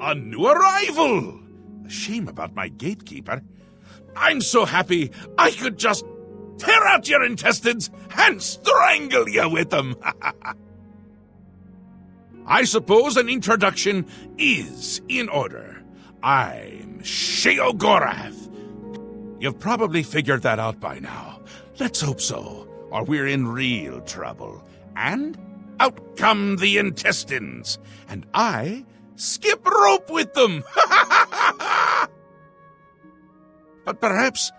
A new arrival! A shame about my gatekeeper. I'm so happy I could just tear out your intestines and strangle you with them. I suppose an introduction is in order. I'm Sheogorath. You've probably figured that out by now. Let's hope so, or we're in real trouble. And out come the intestines, and I skip rope with them. But perhaps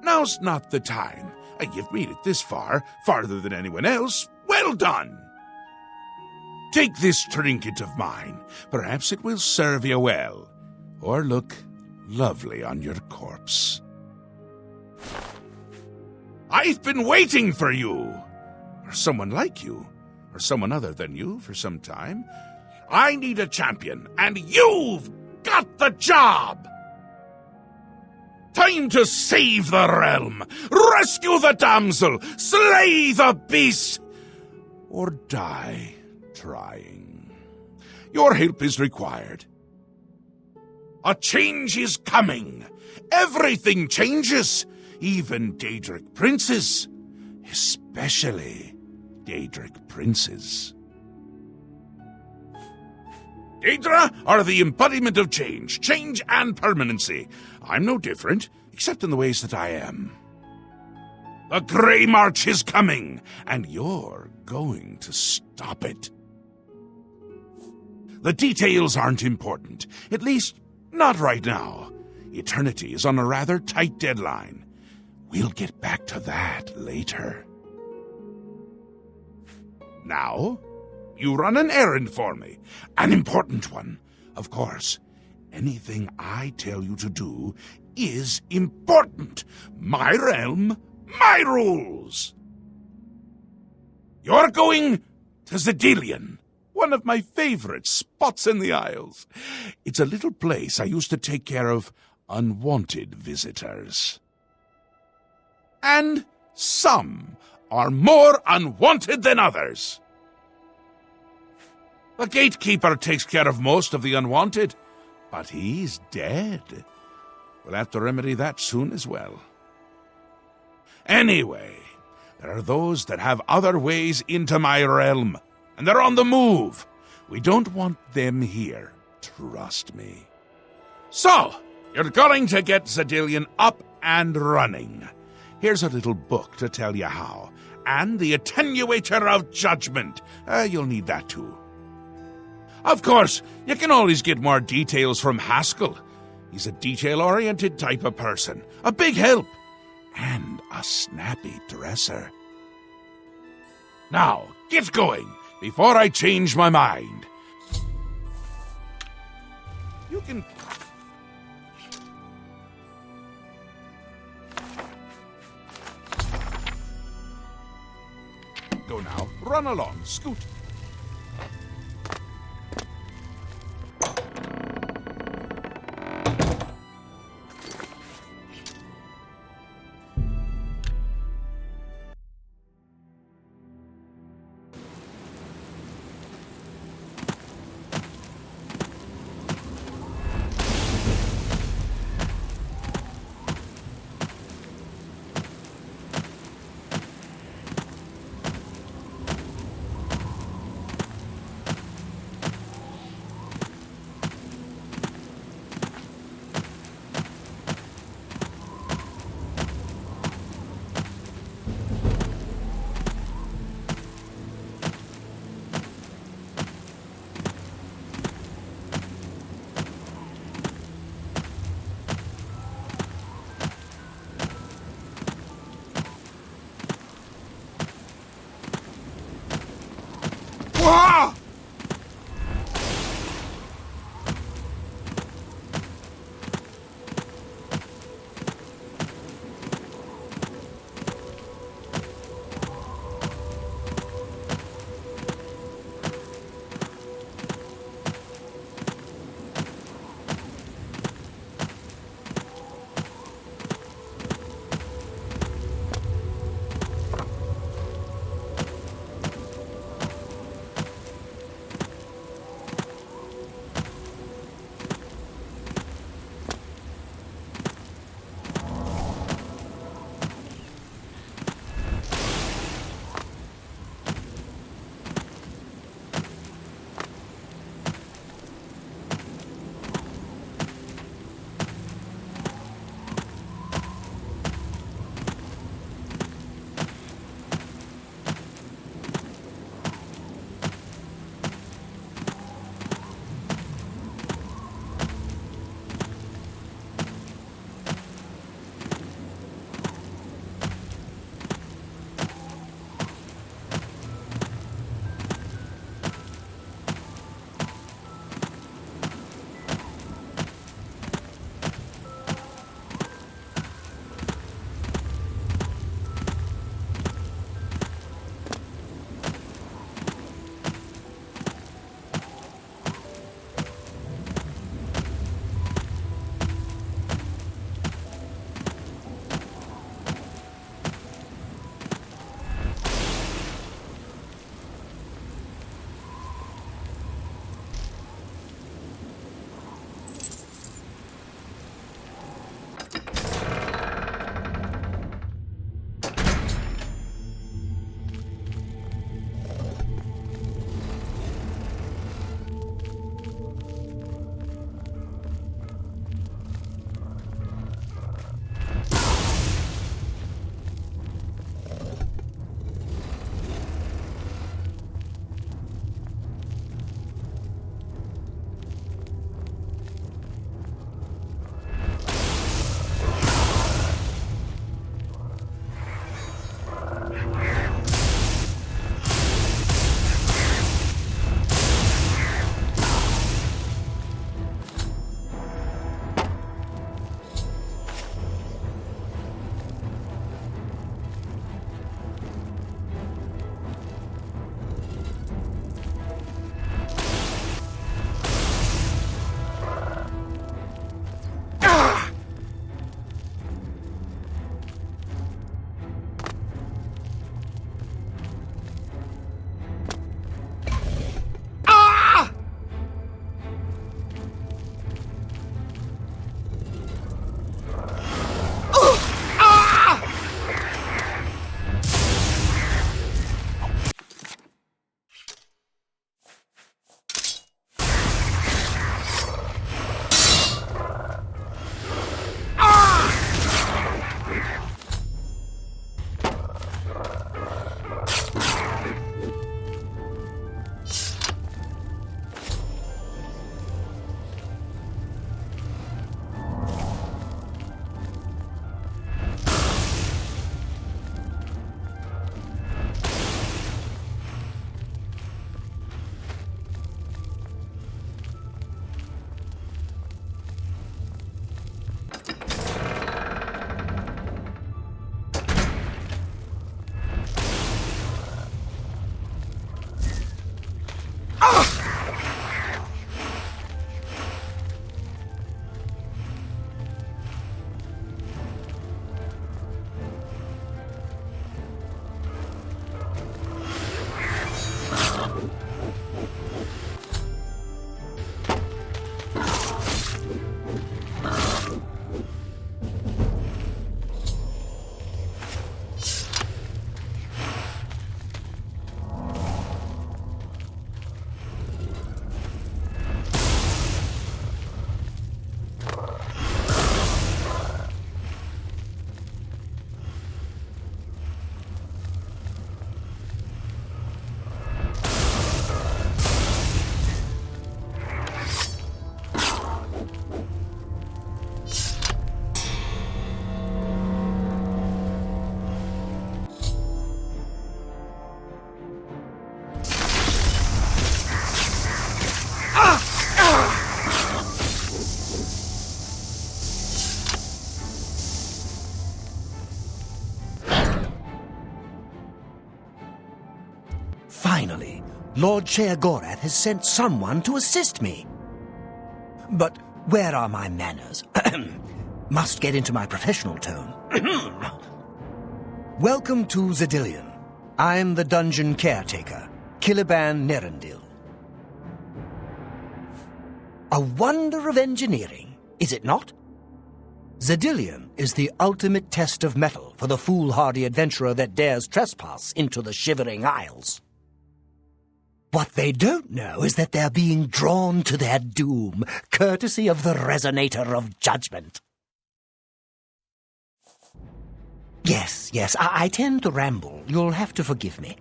now's not the time. You've made it this far, farther than anyone else. Well done. Take this trinket of mine. Perhaps it will serve you well, or look lovely on your corpse. I've been waiting for you, or someone like you, or someone other than you for some time. I need a champion, and you've got the job! Time to save the realm, rescue the damsel, slay the beast, or die trying. Your help is required. A change is coming. Everything changes, even Daedric princes, especially Daedric princes. Daedra are the embodiment of change and permanency. I'm no different, except in the ways that I am. The Grey March is coming, and you're going to stop it. The details aren't important, at least not right now. Eternity is on a rather tight deadline. We'll get back to that later. Now, you run an errand for me, an important one. Of course, anything I tell you to do is important. My realm, my rules. You're going to Sidirlian, one of my favorite spots in the Isles. It's a little place I used to take care of unwanted visitors. And some are more unwanted than others. The gatekeeper takes care of most of the unwanted, but he's dead. We'll have to remedy that soon as well. Anyway, there are those that have other ways into my realm, and they're on the move. We don't want them here, trust me. So, you're going to get Sidirlian up and running. Here's a little book to tell you how, and the Attenuator of Judgment. You'll need that too. Of course, you can always get more details from Haskell. He's a detail-oriented type of person, a big help, and a snappy dresser. Now, get going, before I change my mind. You can... Go now, run along, scoot. Lord Sheogorath has sent someone to assist me. But where are my manners? Must get into my professional tone. Welcome to Sidirlian. I'm the dungeon caretaker, Caliban Nerendil. A wonder of engineering, is it not? Sidirlian is the ultimate test of mettle for the foolhardy adventurer that dares trespass into the Shivering Isles. What they don't know is that they're being drawn to their doom, courtesy of the Resonator of Judgment. Yes, I tend to ramble. You'll have to forgive me.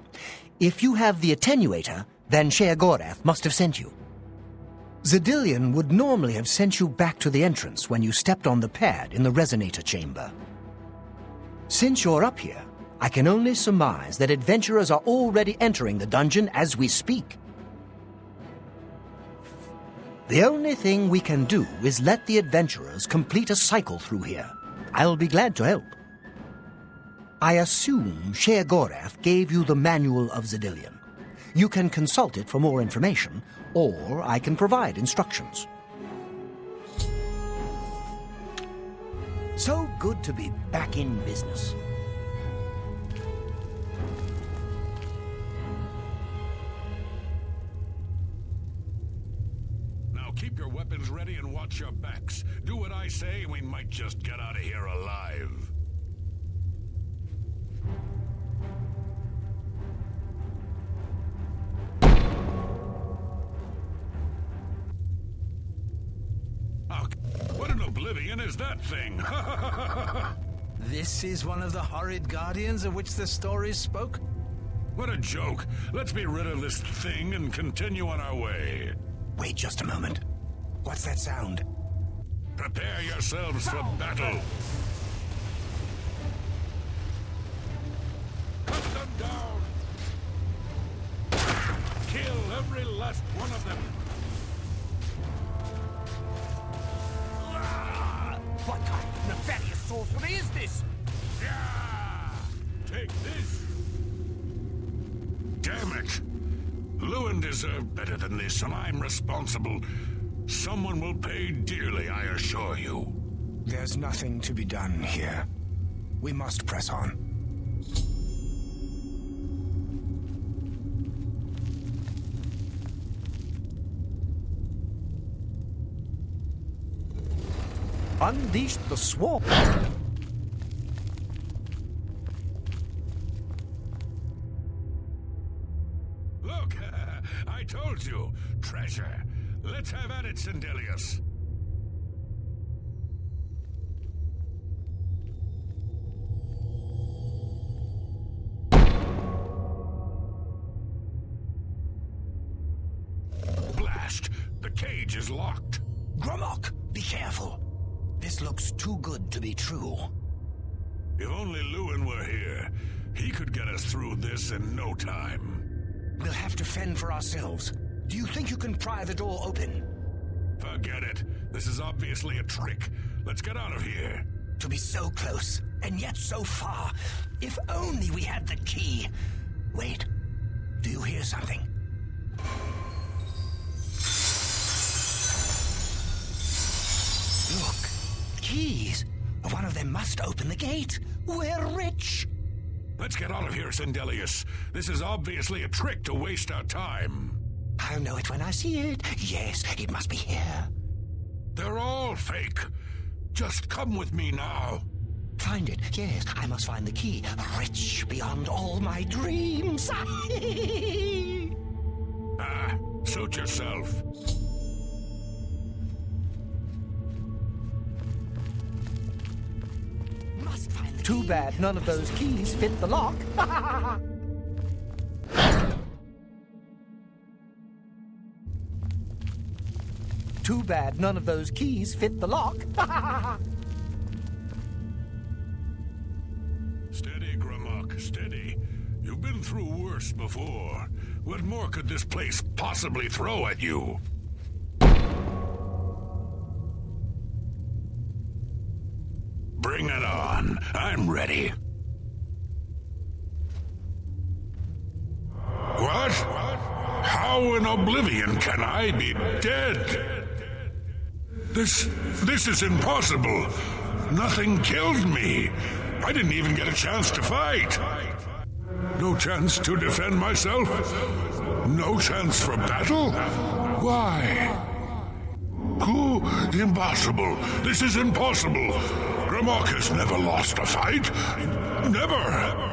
If you have the attenuator, then Sheogorath must have sent you. Sidirlian would normally have sent you back to the entrance when you stepped on the pad in the Resonator chamber. Since you're up here, I can only surmise that adventurers are already entering the dungeon as we speak. The only thing we can do is let the adventurers complete a cycle through here. I'll be glad to help. I assume Sheogorath gave you the Manual of Sidirlian. You can consult it for more information, or I can provide instructions. So good to be back in business. Now keep your weapons ready and watch your backs. Do what I say, and we might just get out of here alive. What in Oblivion is that thing? This is one of the horrid guardians of which the stories spoke? What a joke. Let's be rid of this thing and continue on our way. Wait just a moment. What's that sound? Prepare yourselves for battle. Cut them down. Kill every last one of them. What kind of nefarious sorcery is this? Yeah! Take this. Damn it. Lewin deserved better than this, and I'm responsible. Someone will pay dearly, I assure you. There's nothing to be done here. We must press on. Unleash the swarm. Look, I told you. Treasure. Let's have at it, Sindelius. Blast! The cage is locked. Gromok, be careful. This looks too good to be true. If only Lewin were here, he could get us through this in no time. We'll have to fend for ourselves. Do you think you can pry the door open? Forget it. This is obviously a trick. Let's get out of here. To be so close, and yet so far. If only we had the key. Wait, do you hear something? Look, keys. One of them must open the gate. We're rich. Let's get out of here, Sindelius. This is obviously a trick to waste our time. I'll know it when I see it. Yes, it must be here. They're all fake. Just come with me now. Find it. Yes, I must find the key. Rich beyond all my dreams. Suit yourself. Must find the Too key. Bad none of those keys fit the lock. Too bad none of those keys fit the lock. Steady, Gromok, steady. You've been through worse before. What more could this place possibly throw at you? Bring it on. I'm ready. What? How in Oblivion can I be dead? This is impossible. Nothing killed me. I didn't even get a chance to fight. No chance to defend myself? No chance for battle? Why? Who? Impossible. This is impossible. Grimlock has never lost a fight. Never.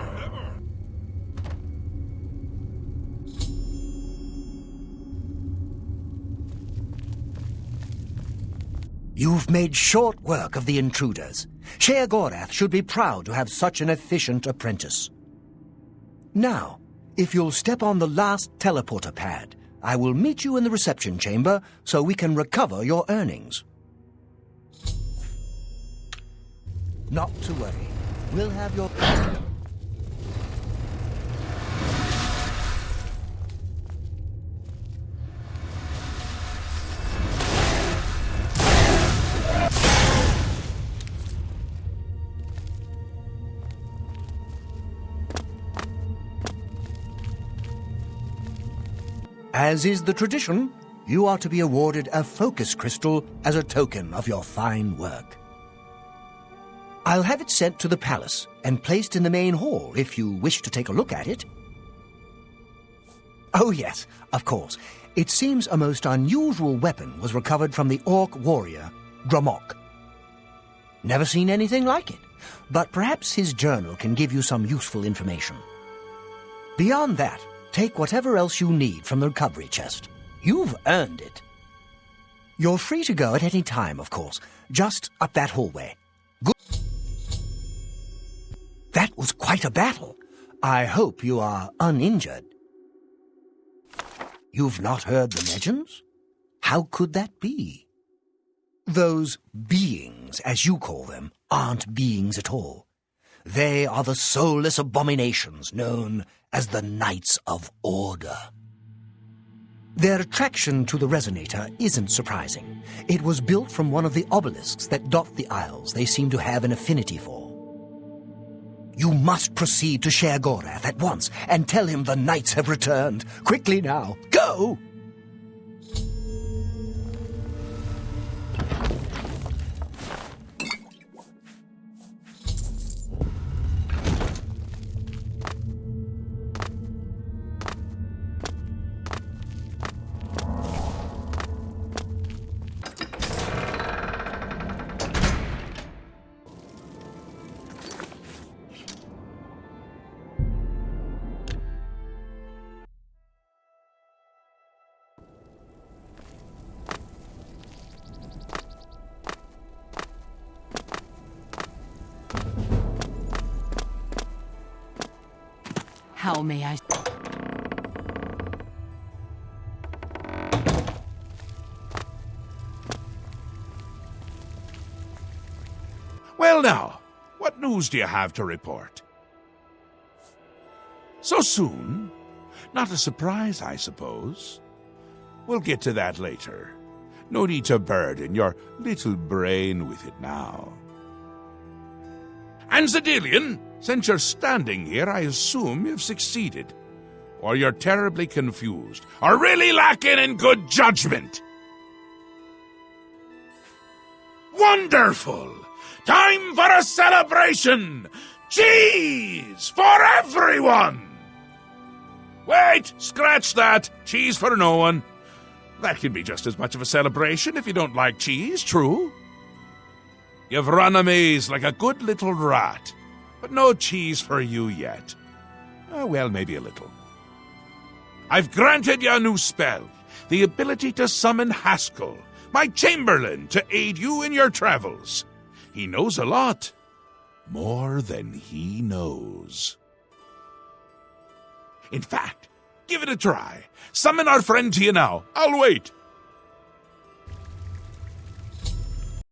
You've made short work of the intruders. Sheogorath should be proud to have such an efficient apprentice. Now, if you'll step on the last teleporter pad, I will meet you in the reception chamber so we can recover your earnings. Not to worry. We'll have your... As is the tradition, you are to be awarded a focus crystal as a token of your fine work. I'll have it sent to the palace and placed in the main hall if you wish to take a look at it. Oh yes, of course. It seems a most unusual weapon was recovered from the orc warrior, Grimlock. Never seen anything like it, but perhaps his journal can give you some useful information. Beyond that, take whatever else you need from the recovery chest. You've earned it. You're free to go at any time, of course, just up that hallway. Good. That was quite a battle. I hope you are uninjured. You've not heard the legends? How could that be? Those beings, as you call them, aren't beings at all. They are the soulless abominations known as the Knights of Order. Their attraction to the resonator isn't surprising. It was built from one of the obelisks that dot the isles they seem to have an affinity for. You must proceed to Sheogorath at once and tell him the knights have returned. Quickly now, go! How may I... Well now, what news do you have to report? So soon? Not a surprise, I suppose. We'll get to that later. No need to burden your little brain with it now. And Sidirlian, since you're standing here, I assume you've succeeded. Or you're terribly confused, or really lacking in good judgment. Wonderful! Time for a celebration! Cheese for everyone! Wait, scratch that. Cheese for no one. That can be just as much of a celebration if you don't like cheese, true? You've run a maze like a good little rat, but no cheese for you yet. Well, maybe a little. I've granted you a new spell, the ability to summon Haskell, my Chamberlain, to aid you in your travels. He knows a lot. More than he knows. In fact, give it a try. Summon our friend to you now. I'll wait.